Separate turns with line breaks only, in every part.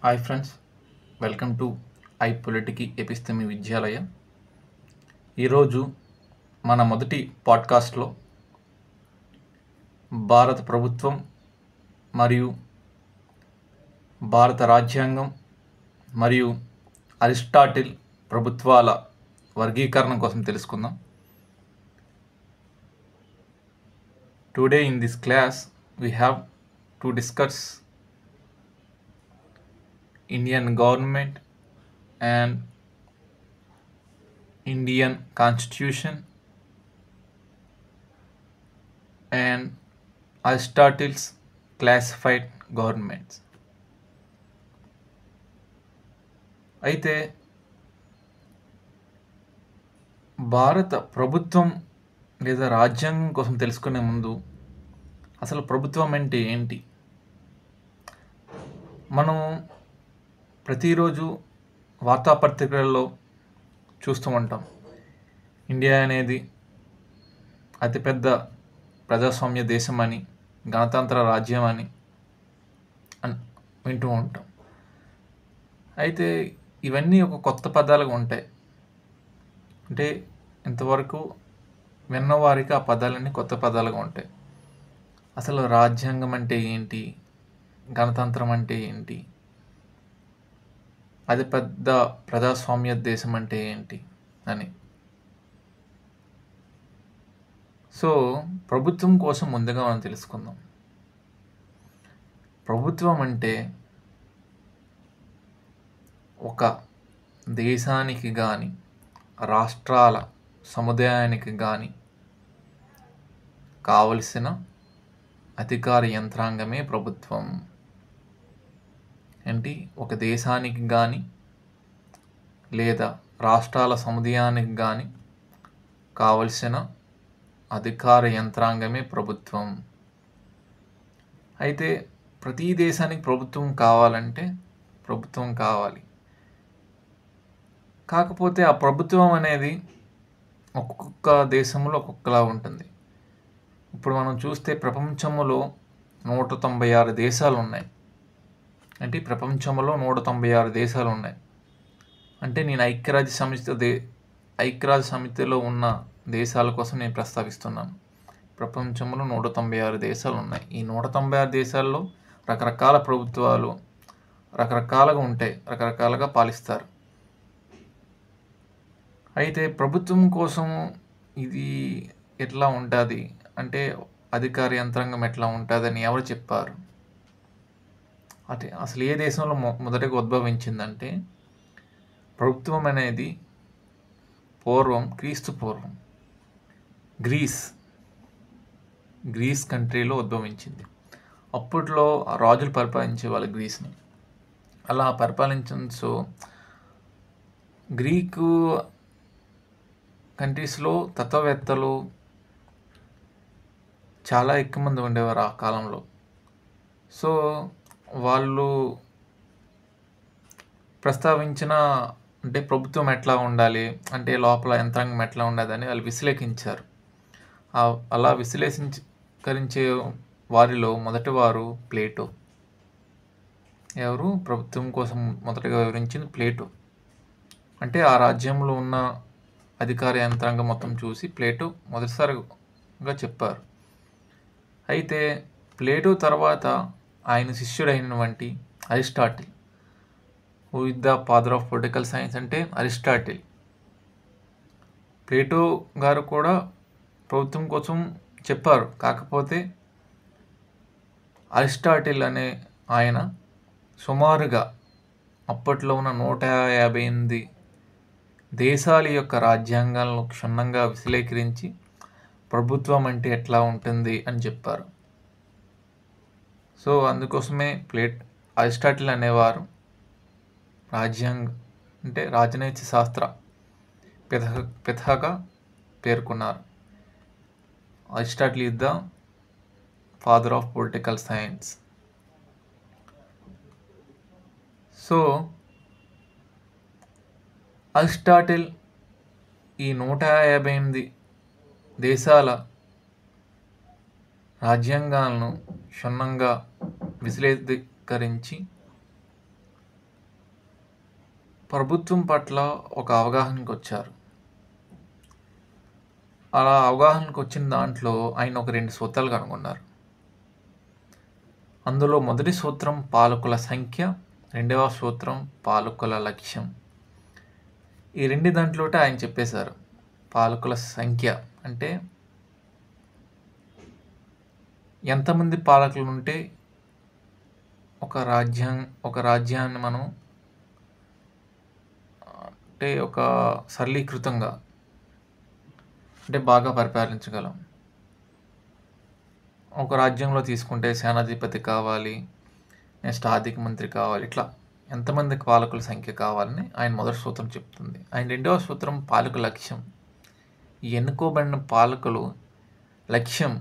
Hi friends, welcome to ఐ పొలిటికి ఎపిస్తమి విద్యాలయ. ఈరోజు మన మొదటి పాడ్కాస్ట్లో భారత ప్రభుత్వం మరియు భారత రాజ్యాంగం మరియు అరిస్టాటిల్ ప్రభుత్వాల వర్గీకరణ కోసం తెలుసుకుందాం. Today in this class we have to discuss Indian government and Indian constitution and Aristotle's classified governments. అయితే భారత ప్రభుత్వం లేదా రాజ్యాంగం కోసం తెలుసుకునే ముందు అసలు ప్రభుత్వం అంటే ఏంటి? మనం ప్రతిరోజు వార్తాపత్రికలలో చూస్తూ ఉంటాం. ఇండియా అనేది అతిపెద్ద ప్రజాస్వామ్య దేశం అని, గణతంత్ర రాజ్యం అని వింటూ ఉంటాం. అయితే ఇవన్నీ ఒక కొత్త పదాలుగా ఉంటాయి. అంటే ఇంతవరకు విన్నవారికి ఆ పదాలన్నీ కొత్త పదాలుగా ఉంటాయి. అసలు రాజ్యాంగం అంటే ఏంటి, గణతంత్రం అంటే ఏంటి, అది పెద్ద ప్రజాస్వామ్య దేశం అంటే ఏంటి అని. సో ప్రభుత్వం కోసం ముందుగా మనం తెలుసుకుందాం. ప్రభుత్వం అంటే ఒక దేశానికి కానీ రాష్ట్రాల సముదాయానికి కానీ కావలసిన అధికార యంత్రాంగమే ప్రభుత్వం. ఏంటి, ఒక దేశానికి కానీ లేదా రాష్ట్రాల సముదాయానికి కానీ కావలసిన అధికార యంత్రాంగమే ప్రభుత్వం. అయితే ప్రతి దేశానికి ప్రభుత్వం కావాలంటే ప్రభుత్వం కావాలి. కాకపోతే ఆ ప్రభుత్వం అనేది ఒక్కొక్క దేశంలో ఒక్కొక్కలా ఉంటుంది. ఇప్పుడు మనం చూస్తే ప్రపంచంలో 196 దేశాలు ఉన్నాయి. అంటే ప్రపంచంలో 196 దేశాలు ఉన్నాయి. అంటే నేను ఐక్యరాజ్య సమితిలో ఉన్న దేశాల కోసం నేను ప్రస్తావిస్తున్నాను. ప్రపంచంలో 196 దేశాలు ఉన్నాయి. ఈ 196 దేశాల్లో రకరకాల ప్రభుత్వాలు రకరకాలుగా ఉంటాయి, రకరకాలుగా పాలిస్తారు. అయితే ప్రభుత్వం కోసం ఇది ఎట్లా ఉంటుంది అంటే అధికార యంత్రాంగం ఎట్లా ఉంటుందని ఎవరు చెప్పారు? అంటే అసలు ఏ దేశంలో మొదటగా ఉద్భవించిందంటే ప్రభుత్వం అనేది క్రీస్తు పూర్వం గ్రీస్ కంట్రీలో ఉద్భవించింది. అప్పట్లో రాజులు పరిపాలించేవాళ్ళు గ్రీస్ని. అలా పరిపాలించు గ్రీకు కంట్రీస్లో తత్వవేత్తలు చాలా ఎక్కువ మంది ఉండేవారు ఆ కాలంలో. సో వాళ్ళు ప్రస్తావించిన అంటే ప్రభుత్వం ఎట్లా ఉండాలి, అంటే లోపల యంత్రాంగం ఎట్లా ఉండదని వాళ్ళు విశ్లేషించారు. అలా విశ్లేషించే వారిలో మొదటివారు ప్లేటో. ఎవరు ప్రభుత్వం కోసం మొదటగా వివరించింది? ప్లేటో. అంటే ఆ రాజ్యంలో ఉన్న అధికార యంత్రాంగం మొత్తం చూసి ప్లేటో మొదటిసారిగా చెప్పారు. అయితే ప్లేటో తర్వాత ఆయన శిష్యుడైనటువంటి Aristotle, who is the father of political science అంటే అరిస్టాటిల్. ప్లేటో గారు కూడా ప్రభుత్వం కోసం చెప్పారు. కాకపోతే అరిస్టాటిల్ అనే ఆయన సుమారుగా అప్పట్లో ఉన్న 158 దేశాల యొక్క రాజ్యాంగాలను క్షుణ్ణంగా విశ్లేషించి ప్రభుత్వం అంటే ఎట్లా ఉంటుంది అని చెప్పారు. సో అందుకోసమే అరిస్టాటిల్ అనేవారు రాజనీతి శాస్త్ర పితగా పేర్కొన్నారు. Aristotle is the father of political science. So Aristotle ఈ 158 దేశాల రాజ్యాంగాలను క్షుణ్ణంగా విశ్లేషీకరించి ప్రభుత్వం పట్ల ఒక అవగాహనకు వచ్చారు. అలా అవగాహనకు వచ్చిన దాంట్లో ఆయన ఒక 2 సూత్రాలు కనుగొన్నారు. అందులో మొదటి సూత్రం పాలకుల సంఖ్య, రెండవ సూత్రం పాలకుల లక్ష్యం. ఈ 2 దాంట్లోటే ఆయన చెప్పేశారు. పాలకుల సంఖ్య అంటే ఎంతమంది పాలకులు ఉంటే ఒక రాజ్యాన్ని మనం అంటే ఒక సరళీకృతంగా అంటే బాగా పరిపాలించగలం. ఒక రాజ్యంలో తీసుకుంటే సేనాధిపతి కావాలి, నెక్స్ట్ ఆర్థిక మంత్రి కావాలి, ఇట్లా ఎంతమంది పాలకుల సంఖ్య కావాలని ఆయన మొదటి సూత్రం చెప్తుంది. ఆయన రెండవ సూత్రం పాలకుల లక్ష్యం. ఈ ఎన్నుకోబడిన పాలకులు లక్ష్యం,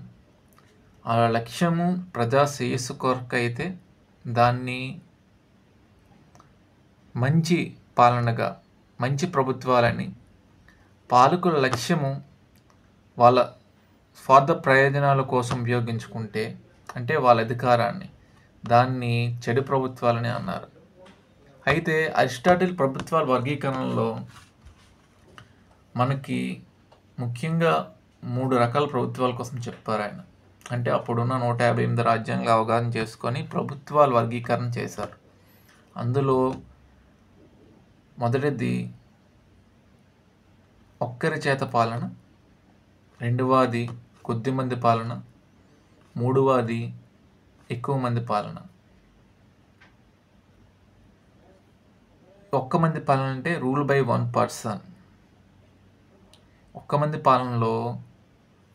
ఆ లక్ష్యము ప్రజా శ్రేయస్సు కొరకు అయితే దాన్ని మంచి పాలనగా, మంచి ప్రభుత్వాలని, పాలకుల లక్ష్యము వాళ్ళ స్వార్థ ప్రయోజనాల కోసం ఉపయోగించుకుంటే అంటే వాళ్ళ అధికారాన్ని, దాన్ని చెడు ప్రభుత్వాలని అన్నారు. అయితే అరిస్టాటిల్ ప్రభుత్వాల వర్గీకరణలో మనకి ముఖ్యంగా 3 రకాల ప్రభుత్వాల కోసం చెప్పారు ఆయన. అంటే అప్పుడున్న 158 రాజ్యాంగాలు అవగాహన చేసుకొని ప్రభుత్వాల వర్గీకరణ చేశారు. అందులో మొదటిది ఒక్కరి చేత పాలన, రెండవది కొద్దిమంది పాలన, మూడవది ఎక్కువ మంది పాలన. ఒక్క మంది పాలన అంటే రూల్ బై వన్ పర్సన్. ఒక్క మంది పాలనలో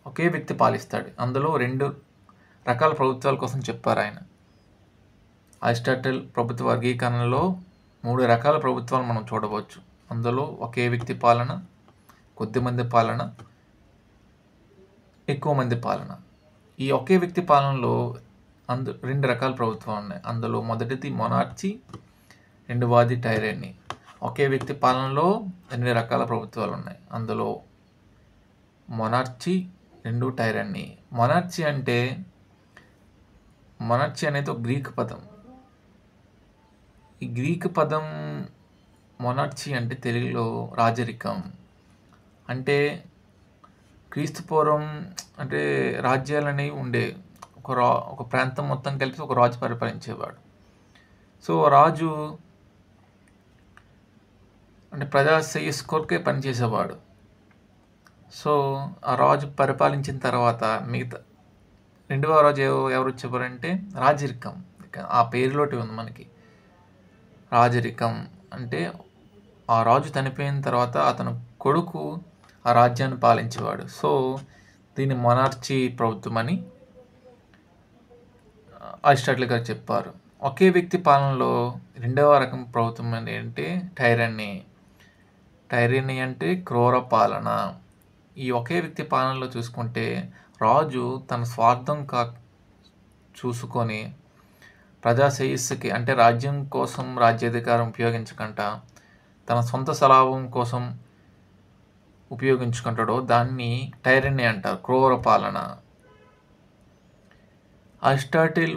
ఒకే వ్యక్తి పాలిస్తాడు. అందులో 2 రకాల ప్రభుత్వాల కోసం చెప్పారు ఆయన. అరిస్టాటిల్ ప్రభుత్వ వర్గీకరణలో 3 రకాల ప్రభుత్వాలు మనం చూడవచ్చు. అందులో ఒకే వ్యక్తి పాలన, కొద్దిమంది పాలన, ఎక్కువ మంది పాలన. ఈ ఒకే వ్యక్తి పాలనలో 2 రకాల ప్రభుత్వాలు ఉన్నాయి. అందులో మొదటిది మొనార్చీ, రెండవది టైరనీ. ఒకే వ్యక్తి పాలనలో 2 రకాల ప్రభుత్వాలు ఉన్నాయి. అందులో మొనార్చీ, 2 టైరనీ. మొనార్చీ అనేది ఒక గ్రీక్ పదం. ఈ గ్రీక్ పదం మొనార్చీ అంటే తెలుగులో రాజరికం. అంటే క్రీస్తు పూర్వం అంటే రాజ్యాలు అనేవి ఉండేవి. ఒక ప్రాంతం మొత్తం కలిపి ఒక రాజు పరిపాలించేవాడు. సో రాజు అంటే ప్రజా శ్రేయస్సు కొరకే పనిచేసేవాడు. సో ఆ రాజు పరిపాలించిన తర్వాత మిగతా రెండవ రాజు ఎవరు వచ్చేవారంటే రాజరికం. ఆ పేరులోటి ఉంది మనకి రాజరికం. అంటే ఆ రాజు చనిపోయిన తర్వాత అతను కొడుకు ఆ రాజ్యాన్ని పాలించేవాడు. సో దీన్ని మొనార్చీ ప్రభుత్వం అని అరిస్టాటిల్ గారు చెప్పారు. ఒకే వ్యక్తి పాలనలో రెండవ రకం ప్రభుత్వం అంటే టైరనీ. టైరనీ అంటే క్రూర పాలన. ఈ ఒకే వ్యక్తి పాలనలో చూసుకుంటే రాజు తన స్వార్థం చూసుకొని ప్రజా శ్రేయస్సుకి అంటే రాజ్యం కోసం రాజ్యాధికారం ఉపయోగించకుండా తన సొంత స్వలాభం కోసం ఉపయోగించుకుంటాడో దాన్ని టైరనీ అంటారు, క్రూర పాలన. అరిస్టాటిల్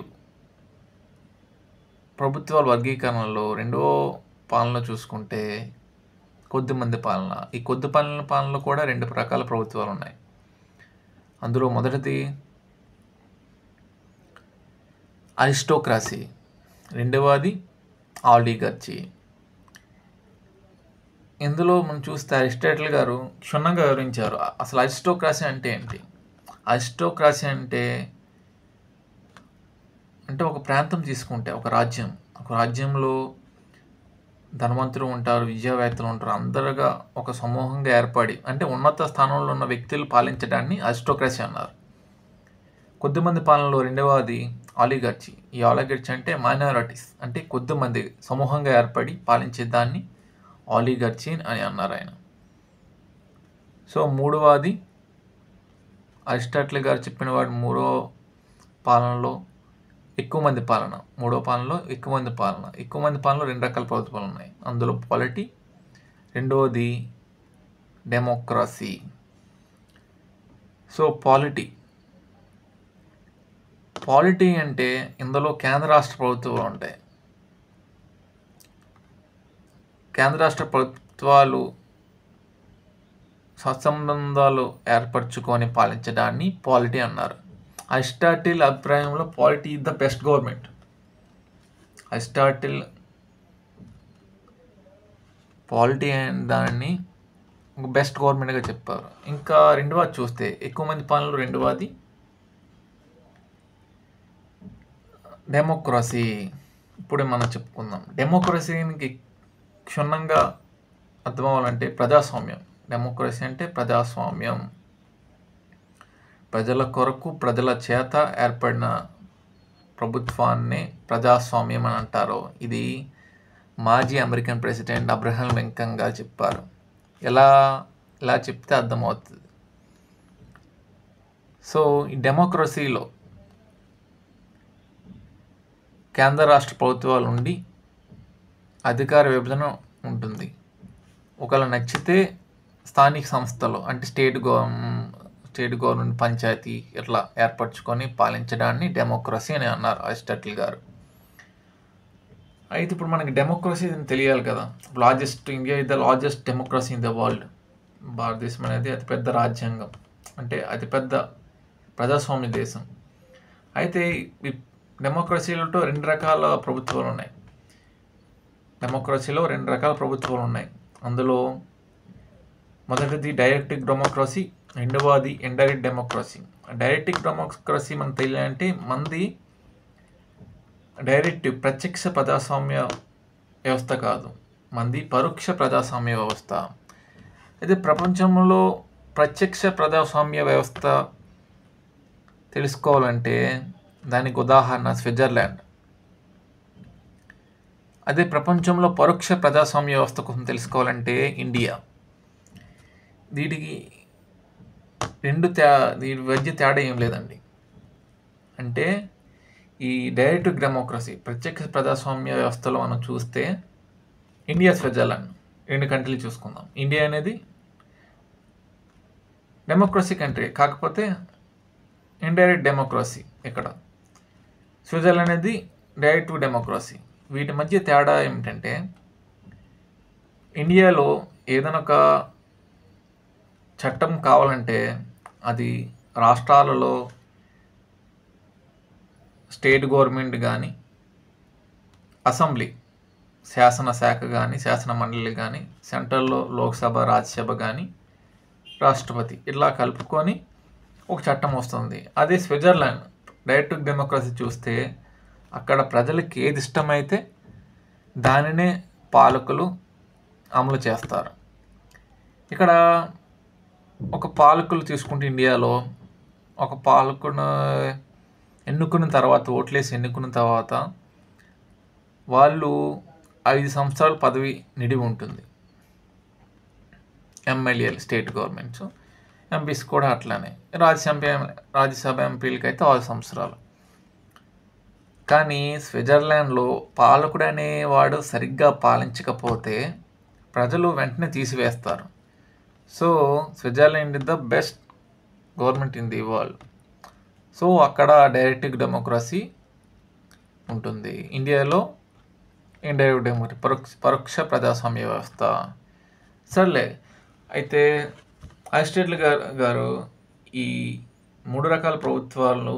ప్రభుత్వాల వర్గీకరణలో రెండవ పాలనలో చూసుకుంటే కొద్దిమంది పాలన. ఈ పాలనలో కూడా 2 రకాల ప్రభుత్వాలు ఉన్నాయి. అందులో మొదటిది అరిస్టోక్రసీ, రెండవది ఆలిగర్చీ. ఇందులో మనం చూస్తే అరిస్టాటిల్ గారు క్షుణ్ణంగా వివరించారు అసలు అరిస్టోక్రసీ అంటే ఏంటి. అరిస్టోక్రసీ అంటే ఒక ప్రాంతం తీసుకుంటే ఒక రాజ్యంలో ధనవంతులు ఉంటారు, విద్యావేత్తలు ఉంటారు, అందరుగా ఒక సమూహంగా ఏర్పడి అంటే ఉన్నత స్థానంలో ఉన్న వ్యక్తులు పాలించడాన్ని అరిస్టోక్రసీ అన్నారు. కొద్దిమంది పాలనలో రెండవది ఆలిగర్చీ. ఈ ఆలిగర్చీ అంటే మైనారిటీస్ అంటే కొద్దిమంది సమూహంగా ఏర్పడి పాలించే దాన్ని ఆలిగర్చీ అని అన్నారు ఆయన. సో మూడవది అరిస్టాటిల్ గారు చెప్పిన వాడు మూడో పాలనలో ఎక్కువ మంది పాలన. ఎక్కువ మంది పాలనలో 2 రకాల ప్రభుత్వాలు ఉన్నాయి. అందులో పాలిటీ, రెండవది డెమోక్రసీ. సో పాలిటీ అంటే ఇందులో కేంద్ర రాష్ట్ర ప్రభుత్వాలు ఉంటాయి. కేంద్ర రాష్ట్ర ప్రభుత్వాలు సత్సంబంధాలు ఏర్పరచుకొని పాలించడాన్ని పాలిటీ అన్నారు. అరిస్టాటిల్ అభిప్రాయంలో polity is the best government. Aristotle polity అనే దాన్ని ఒక బెస్ట్ గవర్నమెంట్గా చెప్పారు. ఇంకా రెండవది చూస్తే ఎక్కువ మంది పాలనలో రెండవది డెమోక్రసీ. ఇప్పుడే మనం చెప్పుకుందాం. డెమోక్రసీకి క్షుణ్ణంగా అర్థం అవ్వాలంటే ప్రజాస్వామ్యం. డెమోక్రసీ అంటే ప్రజాస్వామ్యం. ప్రజల కొరకు ప్రజల చేత ఏర్పడిన ప్రభుత్వాన్ని ప్రజాస్వామ్యం అని అంటారు. ఇది మాజీ అమెరికన్ ప్రెసిడెంట్ అబ్రహం లింకన్ గారు చెప్పారు. ఎలా చెప్తే అర్థమవుతుంది. సో ఈ డెమోక్రసీలో కేంద్ర రాష్ట్ర ప్రభుత్వాల నుండి అధికార విభజన ఉంటుంది. ఒకవేళ నచ్చితే స్థానిక సంస్థలు అంటే స్టేట్ గవర్నమెంట్, పంచాయతీ ఇట్లా ఏర్పరచుకొని పాలించడాన్ని డెమోక్రసీ అని అన్నారు అరిస్టాటిల్ గారు. అయితే ఇప్పుడు మనకి డెమోక్రసీ తెలియాలి కదా. India is the largest democracy in the world. భారతదేశం అనేది అతిపెద్ద రాజ్యాంగం, అంటే అతిపెద్ద ప్రజాస్వామ్య దేశం. అయితే ఈ డెమోక్రసీలో రెండు రకాల ప్రభుత్వాలు ఉన్నాయి. అందులో మొదటిది డైరెక్ట్ డెమోక్రసీ, రెండవది ఇండైరెక్ట్ డెమోక్రసీ. డైరెక్ట్ డెమోక్రసీ మనకు తెలియాలంటే మంది డైరెక్ట్ ప్రత్యక్ష ప్రజాస్వామ్య వ్యవస్థ కాదు, మంది పరోక్ష ప్రజాస్వామ్య వ్యవస్థ. అయితే ప్రపంచంలో ప్రత్యక్ష ప్రజాస్వామ్య వ్యవస్థ తెలుసుకోవాలంటే దానికి ఉదాహరణ స్విట్జర్లాండ్. అదే ప్రపంచంలో పరోక్ష ప్రజాస్వామ్య వ్యవస్థ కోసం తెలుసుకోవాలంటే ఇండియా. వీటి మధ్య తేడా ఏం లేదండి. అంటే ఈ డైరెక్ట్ డెమోక్రసీ ప్రత్యక్ష ప్రజాస్వామ్య వ్యవస్థలో మనం చూస్తే ఇండియా, స్విట్జర్లాండ్ రెండు కంట్రీలు చూసుకుందాం. ఇండియా అనేది డెమోక్రసీ కంట్రీ, కాకపోతే ఇండైరెక్ట్ డెమోక్రసీ ఇక్కడ. స్విట్జర్లాండ్ అనేది డైరెక్ట్ డెమోక్రసీ. వీటి మధ్య తేడా ఏమిటంటే ఇండియాలో ఏదైనా ఒక చట్టం కావాలంటే అది రాష్ట్రాలలో స్టేట్ గవర్నమెంట్ కానీ, అసెంబ్లీ శాసనశాఖ కానీ, శాసన మండలి కానీ, సెంట్రల్లో లోక్సభ, రాజ్యసభ కానీ, రాష్ట్రపతి ఇట్లా కలుపుకొని ఒక చట్టం వస్తుంది. అదే స్విట్జర్లాండ్ డైరెక్ట్ డెమోక్రసీ చూస్తే అక్కడ ప్రజలకు ఏది ఇష్టమైతే దానినే పాలకులు అమలు చేస్తారు. ఇక్కడ ఒక పాలకులు తీసుకుంటే ఇండియాలో ఒక పాలకును ఎన్నుకున్న తర్వాత, ఓట్లేసి ఎన్నుకున్న తర్వాత వాళ్ళు 5 సంవత్సరాల పదవి నిడివి ఉంటుంది. ఎమ్మెల్యేలు స్టేట్ గవర్నమెంట్స్, ఎంపీస్ కూడా అట్లానే. రాజ్యసభ ఎంపీలకి అయితే 6 సంవత్సరాలు. కానీ స్విట్జర్లాండ్లో పాలకుడు అనేవాడు సరిగ్గా పాలించకపోతే ప్రజలు వెంటనే తీసివేస్తారు. So Switzerland is the best government in the world. So అక్కడ డైరెక్ట్ డెమోక్రసీ ఉంటుంది. ఇండియాలో ఇండైరెక్ట్ డెమోక్రసీ, పరోక్ష ప్రజాస్వామ్య వ్యవస్థ. సర్లే, అయితే అరిస్టాటిల్ గారు ఈ 3 రకాల ప్రభుత్వాలు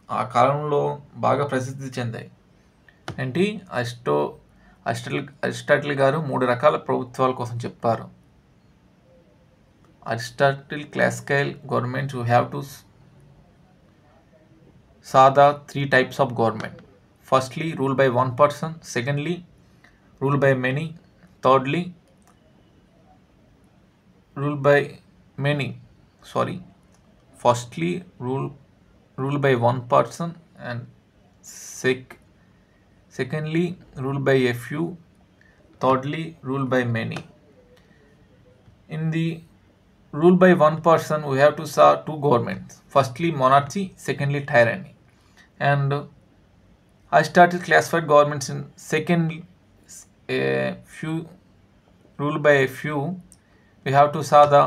ఆ కాలంలో బాగా ప్రసిద్ధి చెందాయి. ఏంటి అరిస్టాటిల్ గారు 3 రకాల ప్రభుత్వాల కోసం చెప్పారు. Aristotle classical governments who have to saw the 3 types of government. Firstly, rule by one person. Secondly, rule by many. Thirdly, rule by many. Firstly, rule by one person, and secondly, rule by a few. Thirdly, rule by many. In the rule by one person, we have to saw 2 governments. Firstly, monarchy. Secondly, tyranny. And Aristotle classified governments in rule by a few. We have to saw the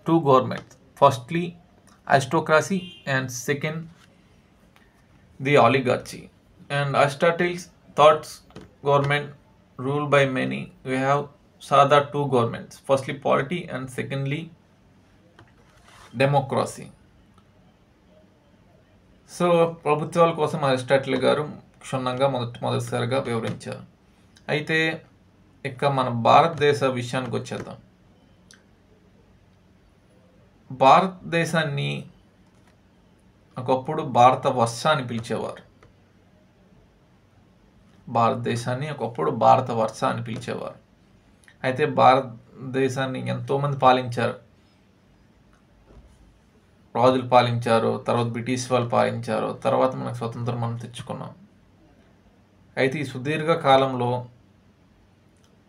2 governments. Firstly, aristocracy, and second, the oligarchy. And Aristotle's thoughts government rule by many. We have saw the two governments, firstly polity and secondly democracy. So ప్రభుత్వాల కోసం Aristotle గారు క్షుణ్ణంగా మొదటిసారిగా వివరించారు. అయితే ఇక మన భారతదేశ విషయానికి వచ్చేద్దాం. భారతదేశాన్ని ఒకప్పుడు భారతవర్ష అని పిలిచేవారు. భారతదేశాన్ని ఒకప్పుడు భారతవర్ష అని పిలిచేవారు. అయితే భారతదేశాన్ని ఎంతోమంది పాలించారు. రాజులు పాలించారు, తర్వాత బ్రిటిష్ వాళ్ళు పాలించారు, తర్వాత మనకు స్వతంత్రం మనం తెచ్చుకున్నాం. అయితే ఈ సుదీర్ఘ కాలంలో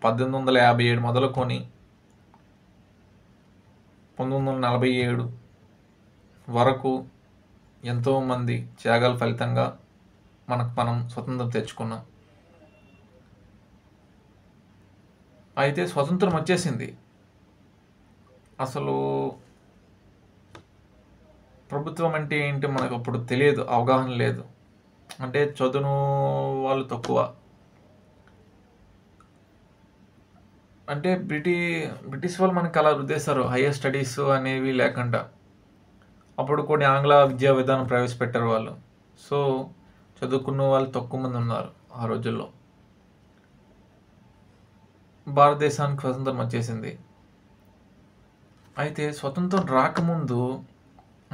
1857 మొదలుకొని 1947 వరకు ఎంతోమంది త్యాగాల ఫలితంగా మనం స్వతంత్రం తెచ్చుకున్నాం. అయితే స్వతంత్రం వచ్చేసింది. అసలు ప్రభుత్వం అంటే ఏంటి మనకు అప్పుడు తెలియదు, అవగాహన లేదు. అంటే చదువు వాళ్ళు తక్కువ. అంటే బ్రిటిష్ వాళ్ళు మనకు అలా రుద్దేశారు, హయ్యర్ స్టడీస్ అనేవి లేకుండా. అప్పుడు కొన్ని ఆంగ్ల విద్యా విధానం ప్రవేశపెట్టారు వాళ్ళు. సో చదువుకున్న వాళ్ళు తక్కువ మంది ఉన్నారు ఆ రోజుల్లో. భారతదేశానికి స్వతంత్రం వచ్చేసింది. అయితే స్వతంత్రం రాకముందు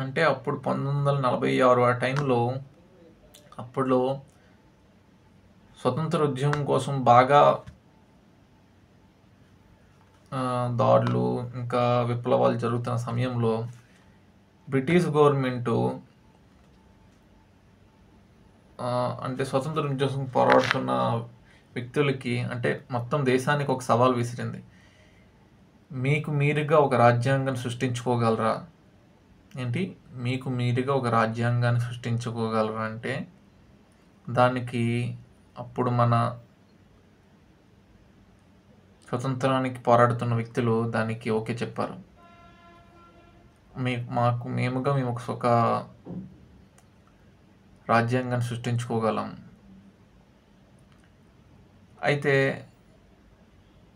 అంటే అప్పుడు 1946 ఆ టైంలో అప్పుడులో స్వతంత్ర ఉద్యమం కోసం బాగా దాడులు ఇంకా విప్లవాలు జరుగుతున్న సమయంలో బ్రిటిష్ గవర్నమెంటు అంటే స్వతంత్ర ఉద్యమం పోరాడుతున్న వ్యక్తులకి అంటే మొత్తం దేశానికి ఒక సవాల్ విసిరింది. మీకు మీరుగా ఒక రాజ్యాంగాన్ని సృష్టించుకోగలరా? ఏంటి మీకు మీరుగా ఒక రాజ్యాంగాన్ని సృష్టించుకోగలరా అంటే దానికి అప్పుడు మన స్వతంత్రానికి పోరాడుతున్న వ్యక్తులు దానికి ఓకే చెప్పారు. మేము ఒక రాజ్యాంగాన్ని సృష్టించుకోగలం. అయితే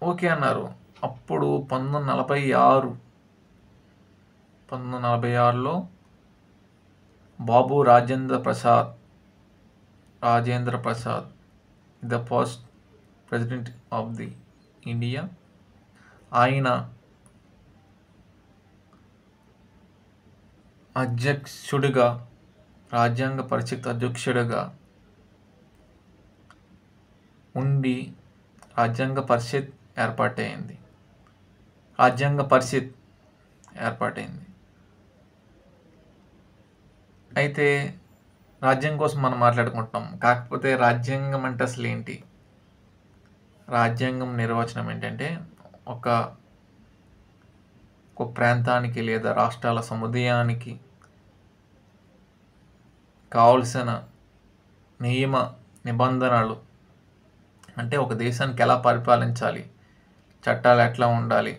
ఓకే అన్నారు. అప్పుడు 1946లో Babu Rajendra Prasad the first president of the India, ఆయన అధ్యక్షుడిగా రాజ్యాంగ పరిషత్ అధ్యక్షుడిగా ఉండి రాజ్యాంగ పరిషత్ ఏర్పాటైంది. అయితే రాజ్యాంగం కోసం మనం మాట్లాడుకుంటున్నాం. కాకపోతే రాజ్యాంగం అంటే అసలు ఏంటి? రాజ్యాంగం నిర్వచనం ఏంటంటే ఒక ప్రాంతానికి లేదా రాష్ట్రాల సముదాయానికి కావలసిన నియమ నిబంధనలు, అంటే ఒక దేశానికి ఎలా పరిపాలించాలి, చట్టాలు ఎట్లా ఉండాలి,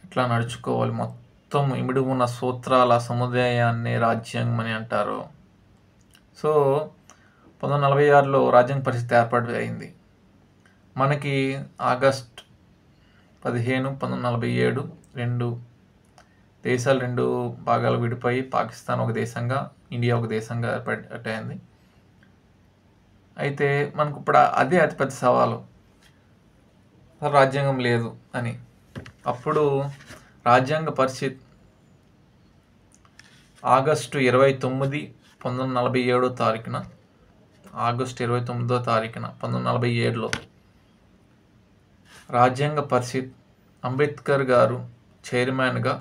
ఎట్లా నడుచుకోవాలి, మొత్తం ఇమిడి ఉన్న సూత్రాల సముదాయాన్ని రాజ్యాంగం అని అంటారు. సో 1946లో రాజ్యాంగ పరిషత్ ఏర్పాటు అయింది. మనకి ఆగస్ట్ 15, 1947 రెండు దేశాలు రెండు భాగాలు విడిపోయి పాకిస్తాన్ ఒక దేశంగా, ఇండియా ఒక దేశంగా ఏర్పాటైంది. అయితే మనకు ఇప్పుడు అదే అతిపెద్ద సవాలు, రాజ్యాంగం లేదు అని. అప్పుడు రాజ్యాంగ పరిషత్ ఆగస్టు 29, 1947 తారీఖున ఆగస్టు 29వ తారీఖున 1947లో రాజ్యాంగ పరిషత్ అంబేద్కర్ గారు చైర్మన్గా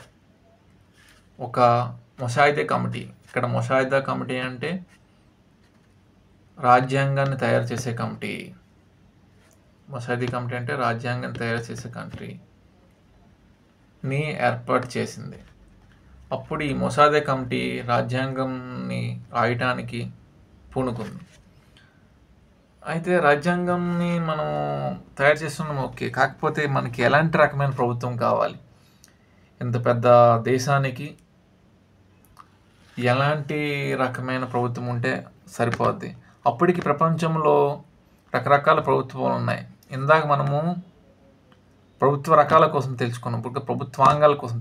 ఒక ముసాయిదా కమిటీ, ఇక్కడ ముసాయిదా కమిటీ అంటే రాజ్యాంగాన్ని తయారు చేసే కమిటీ, ముసాయిదా కమిటీ అంటే రాజ్యాంగాన్ని తయారు చేసే కమిటీని ఏర్పాటు చేసింది. అప్పుడు ఈ ముసాయిదా కమిటీ రాజ్యాంగంని రాయటానికి పూనుకుంది. అయితే రాజ్యాంగంని మనం తయారు చేస్తున్నాం ఓకే, కాకపోతే మనకి ఎలాంటి రకమైన ప్రభుత్వం కావాలి? ఇంత పెద్ద దేశానికి ఎలాంటి రకమైన ప్రభుత్వం ఉంటే సరిపోద్ది? అప్పటికి ప్రపంచంలో రకరకాల ప్రభుత్వాలు ఉన్నాయి. ఇందాక మనము ప్రభుత్వ రకాల కోసం తెలుసుకున్నాం. ఇప్పుడు ప్రభుత్వాంగాల కోసం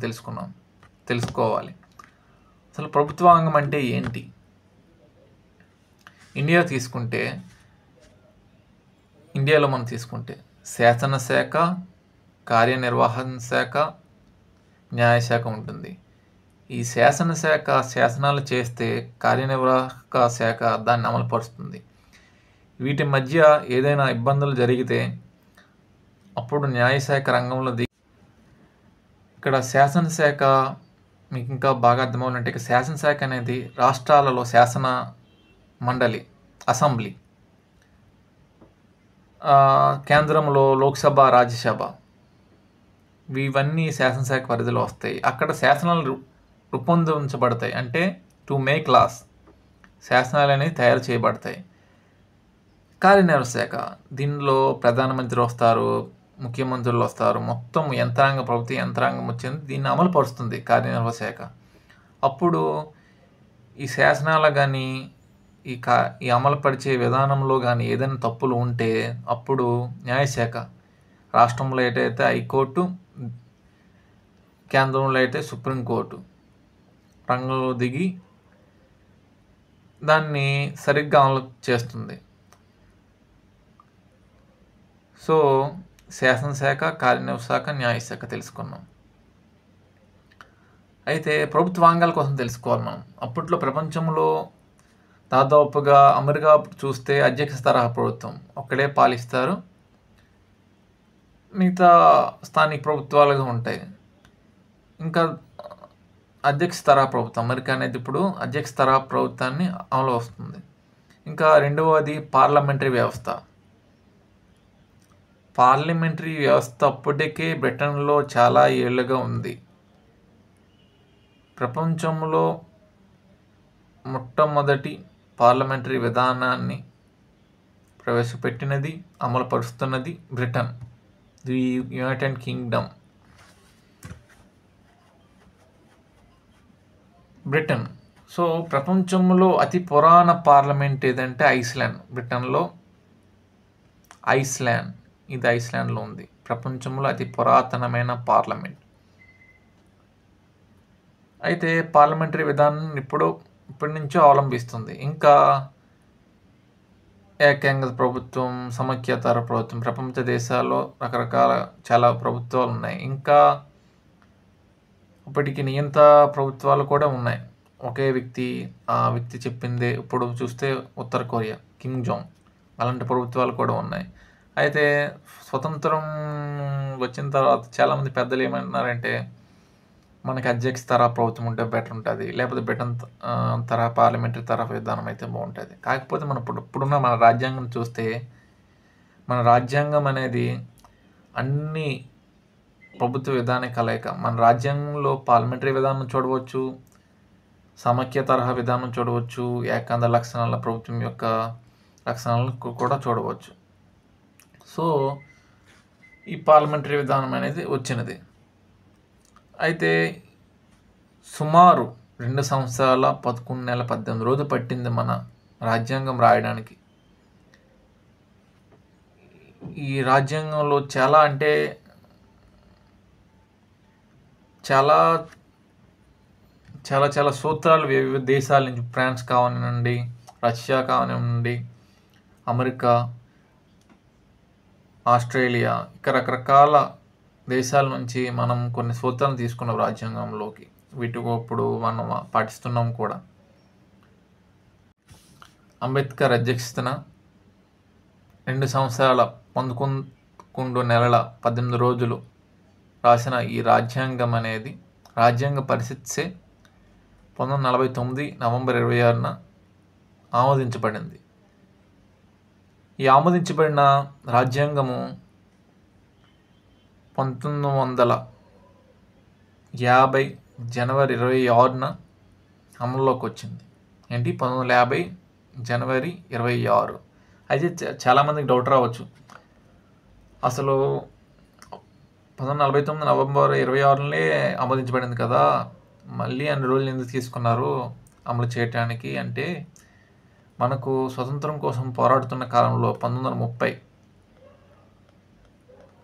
తెలుసుకోవాలి. అసలు ప్రభుత్వాంగం అంటే ఏంటి? ఇండియాలో మనం తీసుకుంటే శాసనశాఖ, కార్యనిర్వహణ శాఖ, న్యాయశాఖ ఉంటుంది. ఈ శాసనశాఖ శాసనాలు చేస్తే కార్యనిర్వాహక శాఖ దాన్ని అమలుపరుస్తుంది. వీటి మధ్య ఏదైనా ఇబ్బందులు జరిగితే అప్పుడు న్యాయశాఖ రంగంలో ఇక్కడ శాసనశాఖ మీకు ఇంకా బాగా అర్థమవునంటే ఇక శాసనశాఖ అనేది రాష్ట్రాలలో శాసన మండలి, అసెంబ్లీ, కేంద్రంలో లోక్సభ, రాజ్యసభ, ఇవన్నీ శాసనశాఖ పరిధిలో వస్తాయి. అక్కడ శాసనాలు రూపొందించబడతాయి. అంటే టు మేక్ లాస్, శాసనాలు అనేవి తయారు చేయబడతాయి. కార్యనిర్వహణ శాఖ, దీనిలో ప్రధానమంత్రి వస్తారు, ముఖ్యమంత్రులు వస్తారు, మొత్తం ప్రభుత్వ యంత్రాంగం వచ్చింది, దీన్ని అమలు పరుస్తుంది కార్యనిర్వహణ శాఖ. అప్పుడు ఈ శాసనాలు కానీ ఈ అమలుపరిచే విధానంలో కానీ ఏదైనా తప్పులు ఉంటే అప్పుడు న్యాయశాఖ, రాష్ట్రంలో అయితే హైకోర్టు, కేంద్రంలో అయితే సుప్రీంకోర్టు రంగంలో దిగి దాన్ని సరిగ్గా అమలు చేస్తుంది. సో శాసనశాఖ, కార్యనిర్వహణ శాఖ, న్యాయశాఖ తెలుసుకున్నాం. అయితే ప్రభుత్వాంగాల కోసం తెలుసుకోవాలి మనం. అప్పట్లో ప్రపంచంలో దాదాపుగా అమెరికా చూస్తే అధ్యక్ష తరహా ప్రభుత్వం ఒక్కడే పాలిస్తారు, మిగతా స్థానిక ప్రభుత్వాలుగా ఉంటాయి. ఇంకా అధ్యక్ష తరహా ప్రభుత్వం, అమెరికా అనేది ఇప్పుడు అధ్యక్ష తరహా ప్రభుత్వాన్ని అమలు వస్తుంది. ఇంకా రెండవది పార్లమెంటరీ వ్యవస్థ. పార్లమెంటరీ వ్యవస్థ అప్పటికే బ్రిటన్లో చాలా ఏళ్ళుగా ఉంది. ప్రపంచంలో మొట్టమొదటి పార్లమెంటరీ విధానాన్ని ప్రవేశపెట్టినది, అమలుపరుస్తున్నది Britain, the United Kingdom. Britain. So ప్రపంచంలో అతి పురాణ పార్లమెంట్ ఏదంటే ఐస్లాండ్. బ్రిటన్లో ఐస్లాండ్, ఇది ఐస్లాండ్లో ఉంది. ప్రపంచంలో అతి పురాతనమైన పార్లమెంట్. అయితే పార్లమెంటరీ విధానం ఇప్పటి నుంచో అవలంబిస్తుంది. ఇంకా ఏకాంగ ప్రభుత్వం, సమైక్యతర ప్రభుత్వం, ప్రపంచ దేశాల్లో రకరకాల చాలా ప్రభుత్వాలు ఉన్నాయి. ఇంకా ఇప్పటికి నియంత ప్రభుత్వాలు కూడా ఉన్నాయి. ఒకే ఆ వ్యక్తి చెప్పిందే. ఇప్పుడు చూస్తే ఉత్తర కొరియా, కిమ్ జాంగ్, అలాంటి ప్రభుత్వాలు కూడా ఉన్నాయి. అయితే స్వతంత్రం వచ్చిన తర్వాత చాలామంది పెద్దలు ఏమంటున్నారంటే మనకి అధ్యక్ష తరహా ప్రభుత్వం ఉంటే బెటర్ ఉంటుంది, లేకపోతే బ్రిటన్ తరహా పార్లమెంటరీ తరహా విధానం అయితే బాగుంటుంది. కాకపోతే ఇప్పుడున్న మన రాజ్యాంగం చూస్తే మన రాజ్యాంగం అనేది అన్ని ప్రభుత్వ విధాన కలయిక. మన రాజ్యాంగంలో పార్లమెంటరీ విధానం చూడవచ్చు, సమైక్య తరహా విధానం చూడవచ్చు, ఏకాంద లక్షణాల ప్రభుత్వం యొక్క లక్షణాలను కూడా చూడవచ్చు. సో ఈ పార్లమెంటరీ విధానం అనేది వచ్చినది. అయితే సుమారు 2 సంవత్సరాల 11 నెలల 18 రోజులు పట్టింది మన రాజ్యాంగం రాయడానికి. ఈ రాజ్యాంగంలో చాలా అంటే చాలా చాలా చాలా సూత్రాలు వివిధ దేశాల నుంచి, ఫ్రాన్స్ కావనివ్వండి, రష్యా కావనివ్వండి, అమెరికా, ఆస్ట్రేలియా, ఇక రకరకాల దేశాల నుంచి మనం కొన్ని సూత్రాలు తీసుకున్నాం రాజ్యాంగంలోకి. వీటికి ఇప్పుడు మనం పాటిస్తున్నాం కూడా. అంబేద్కర్ అధ్యక్షతన 2 సంవత్సరాల 11 నెలల 18 రోజులు రాసిన ఈ రాజ్యాంగం అనేది రాజ్యాంగ పరిషత్సే 1949 నవంబర్ 26న ఆమోదించబడింది. ఈ ఆమోదించబడిన రాజ్యాంగము 1950 జనవరి 26న అమల్లోకి వచ్చింది. 1950 జనవరి 26. అయితే చాలామందికి డౌట్ రావచ్చు, అసలు 1949 నవంబర్ 26నే ఆమోదించబడింది కదా, మళ్ళీ అన్ని రోజులు ఎందుకు తీసుకున్నారు అమలు చేయటానికి అంటే, మనకు స్వతంత్రం కోసం పోరాడుతున్న కాలంలో 1930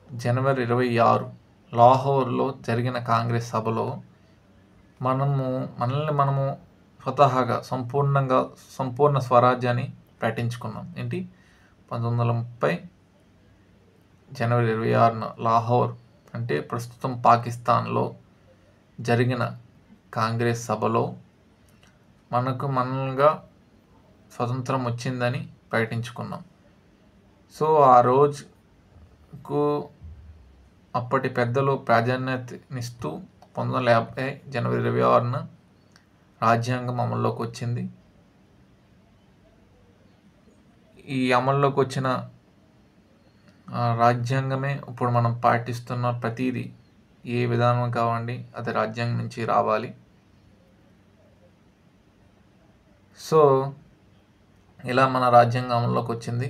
జనవరి 26 లాహోర్లో జరిగిన కాంగ్రెస్ సభలో మనల్ని స్వతహాగా సంపూర్ణ స్వరాజ్యాన్ని ప్రకటించుకున్నాం. ఏంటి? 1930 జనవరి 26న లాహోర్ అంటే ప్రస్తుతం పాకిస్తాన్లో జరిగిన కాంగ్రెస్ సభలో మనగా స్వతంత్రం వచ్చిందని ప్రకటించుకున్నాం. సో ఆ రోజుకు అప్పటి పెద్దలు ప్రాధాన్యతనిస్తూ 1950 జనవరి 26న రాజ్యాంగం అమల్లోకి వచ్చింది. ఈ అమల్లోకి వచ్చిన రాజ్యాంగమే ఇప్పుడు మనం పాటిస్తున్న ప్రతిదీ ఏ విధానం కావండి అది రాజ్యాంగం నుంచి రావాలి. సో ఇలా మన రాజ్యాంగం అమల్లోకి వచ్చింది.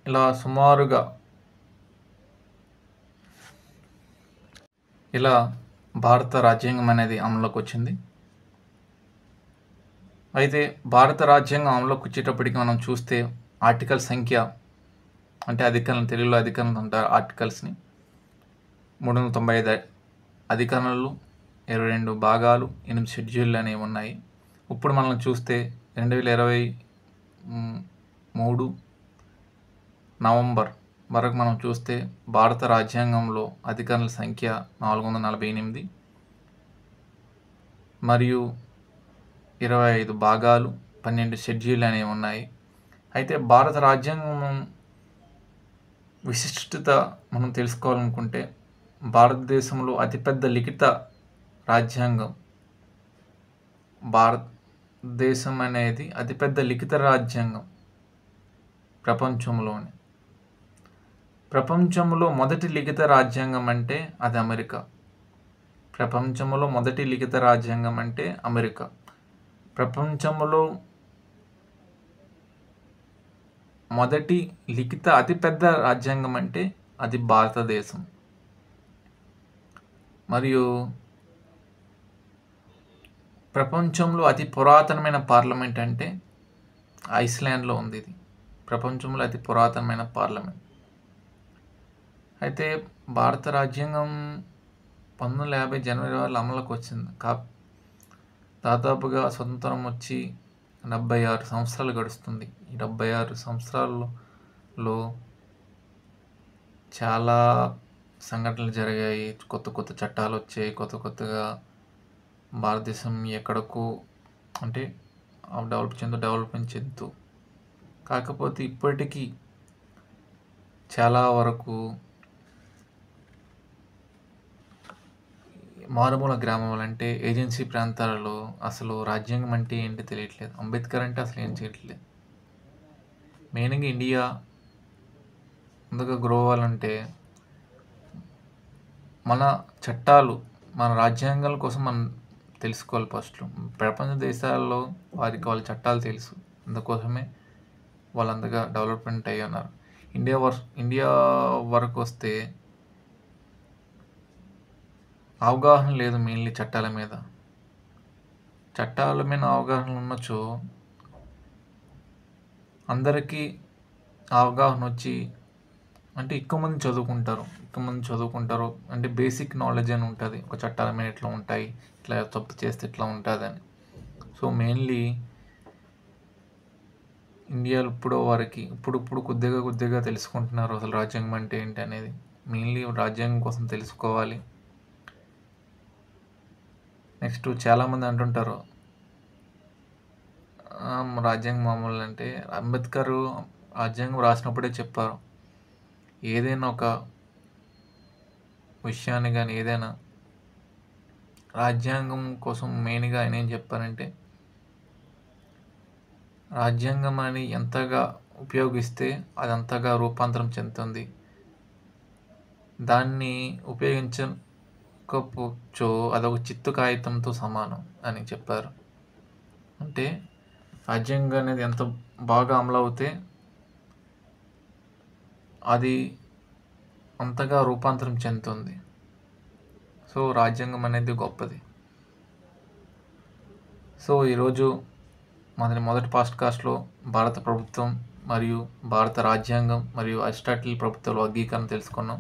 ఇలా సుమారుగా భారత రాజ్యాంగం అనేది అమల్లోకి వచ్చింది. అయితే భారత రాజ్యాంగం అమల్లోకి వచ్చేటప్పటికి మనం చూస్తే ఆర్టికల్ సంఖ్య అంటే అధికరణలు, తెలుగులో అధికరణలు అంటారు ఆర్టికల్స్ని, 395 అధికరణలు, 22 భాగాలు, 8 షెడ్యూళ్ళు అనేవి ఉన్నాయి. ఇప్పుడు మనం చూస్తే 2023 నవంబర్ వరకు మనం చూస్తే భారత రాజ్యాంగంలో అధికరణల సంఖ్య 448 మరియు 25 భాగాలు, 12 షెడ్యూళ్ళు అనేవి ఉన్నాయి. అయితే భారత రాజ్యాంగం విశిష్టత మనం తెలుసుకోవాలనుకుంటే భారతదేశంలో అతిపెద్ద లిఖిత రాజ్యాంగం, భారతదేశం అనేది అతిపెద్ద లిఖిత రాజ్యాంగం ప్రపంచంలో మొదటి లిఖిత రాజ్యాంగం అంటే అది అమెరికా. ప్రపంచంలో మొదటి లిఖిత రాజ్యాంగం అంటే అమెరికా. ప్రపంచంలో మొదటి లిఖిత అతిపెద్ద రాజ్యాంగం అంటే అది భారతదేశం. మరియు ప్రపంచంలో అతి పురాతనమైన పార్లమెంట్ అంటే ఐస్లాండ్లో ఉంది. ఇది ప్రపంచంలో అతి పురాతనమైన పార్లమెంట్. అయితే భారత రాజ్యాంగం 1950 జనవరి 26 అమలుకి వచ్చింది. దాదాపుగా స్వతంత్రం వచ్చి 76 సంవత్సరాలు గడుస్తుంది. ఈ 76 సంవత్సరాలలో చాలా సంఘటనలు జరిగాయి. కొత్త చట్టాలు వచ్చాయి. కొత్తగా భారతదేశం ఎక్కడకు అంటే డెవలప్మెంట్ చెందుతూ, కాకపోతే ఇప్పటికీ చాలా వరకు మారుమూల గ్రామాలు అంటే ఏజెన్సీ ప్రాంతాలలో అసలు రాజ్యాంగం అంటే ఏంటి తెలియట్లేదు. అంబేద్కర్ అంటే అసలు ఏం చేయట్లేదు. మెయిన్గా ఇండియా ముందుగా గ్రో అవ్వాలంటే మన చట్టాలు, మన రాజ్యాంగాల కోసం మనం తెలుసుకోవాలి. ఫస్ట్ ప్రపంచ దేశాల్లో వాళ్ళ చట్టాలు తెలుసు, అందుకోసమే వాళ్ళంతగా డెవలప్మెంట్ అయ్యి ఉన్నారు. ఇండియా వరకు వస్తే అవగాహన లేదు. మెయిన్లీ చట్టాల మీద అవగాహన ఉండొచ్చు, అందరికీ అవగాహన వచ్చి అంటే ఎక్కువ మంది చదువుకుంటారు అంటే బేసిక్ నాలెడ్జ్ అని ఉంటుంది. ఒక చట్టాల మీద ఇట్లా ఉంటాయి, ఇట్లా తప్పు చేస్తే ఇట్లా ఉంటుందని. సో మెయిన్లీ ఇండియాలో ఇప్పుడు కొద్దిగా తెలుసుకుంటున్నారు అసలు రాజ్యాంగం అంటే ఏంటి అనేది. మెయిన్లీ రాజ్యాంగం కోసం తెలుసుకోవాలి. నెక్స్ట్ చాలామంది అంటుంటారు రాజ్యాంగం మామూలు అంటే, అంబేద్కర్ రాజ్యాంగం రాసినప్పుడే చెప్పారు ఏదైనా ఒక విషయాన్ని కానీ ఏదైనా రాజ్యాంగం కోసం మెయిన్గా ఆయన ఏం చెప్పారంటే, రాజ్యాంగం అని ఎంతగా ఉపయోగిస్తే అది అంతగా రూపాంతరం చెందుతుంది, దాన్ని ఉపయోగించకపోవచ్చు అదొక చిత్తు కాగితంతో సమానం అని చెప్పారు. అంటే రాజ్యాంగం అనేది ఎంత బాగా అమలు అవుతే అది అంతగా రూపాంతరం చెందుతుంది. సో రాజ్యాంగం అనేది గొప్పది. సో ఈరోజు మొదటి పాడ్కాస్ట్లో భారత ప్రభుత్వం మరియు భారత రాజ్యాంగం మరియు అరిస్టాటిల్ ప్రభుత్వాల వర్గీకరణ తెలుసుకున్నాం.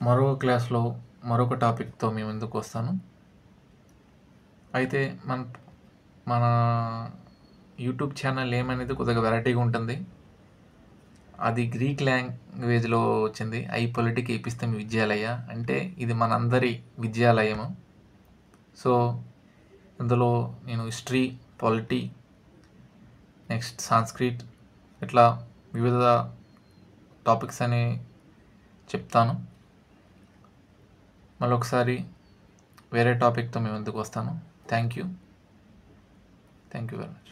మరో క్లాస్లో మరొక టాపిక్తో మీ ముందుకు వస్తాను. అయితే మన యూట్యూబ్ ఛానల్ ఏమనేది కొద్దిగా వెరైటీగా ఉంటుంది. అది గ్రీక్ లాంగ్వేజ్లో వచ్చింది. ఐ పొలిటిక్ ఏపిస్తం విద్యాలయ, అంటే ఇది మనందరి విద్యాలయము. సో ఇందులో నేను హిస్టరీ, పాలిటీ, నెక్స్ట్ సాంస్క్రిట్, ఇట్లా వివిధ టాపిక్స్ అని చెప్తాను. మళ్ళొకసారి వేరే టాపిక్తో మీ ముందుకు వస్తాను. Thank you very much.